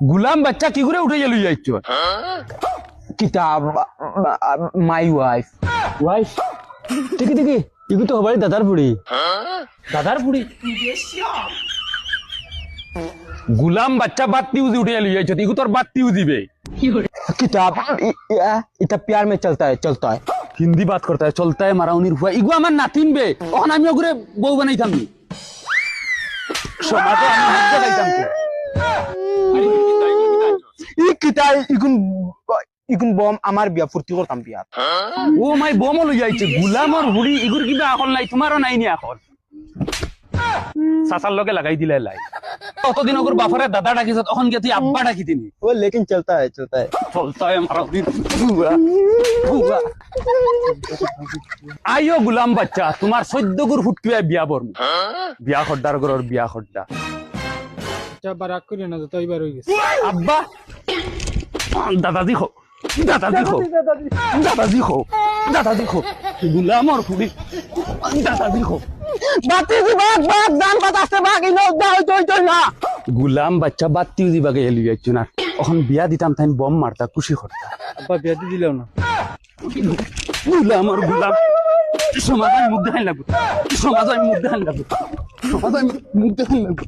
গুলাম বাচ্চা কি করে উঠে গেল যাইছ কিতাব মাই ওয়াইফ ওয়াইফ দেখি দেখি এগুলো তো হবারই দাদার বুড়ি গুলাম বাচ্চা বাত্তি উদি উঠে গেল যাইছ এগুলো তোর বাত্তি উদিবে किताब इतना प्यार में चलता है हिंदी बात करता है चलता है मारा उनिर हुआ इगु আমার নাতিন বে ওখান আমি ওগুরে বউ বানাইতাম নি সমাজে আমি হাতে গাইতাম ই কিতাব ইগুন বম আমার বিয়া ফুর্তি করতাম বিয়া ও মাই বম লই যাইছে গুলামর হুড়ি ইগুর কিবা এখন নাই তোমারও নাই নি এখন সাসার লগে লাগাই দিলে লাই কতদিন ওগুর বাফারে দাদা ডাকিছ তখন কে তুই আব্বা ডাকি দিনি वो लेकिन चलता है চলতা है মারা উনির হুয়া আইও গুলাম বাচ্চা তোমার 14 গুর ফুটকিয়া বিয়া বর্ম বিয়া খড্ডার গরর বিয়া খড্ডা যা বারাক করি না তো এবার হয়ে গেছে আব্বা দাদাজি খো দাদাজি খো গুলামর ফুড়ি দাদাজি খো बाती सी बात दान बात आस्ते भाग इनो चल ना গুলাম বাচ্চা বাত্তিও দিবাগে এলি যাচ্ছ না এখন বিয়া দিতাম তাই বম মারতা খুশি করতা আব্বা বিয়া দি দিলাও না গুলামর গুলাম সমাজ আমি মুখ দেখান লাগবো সমাজ আমি মুখ দেখান লাগবো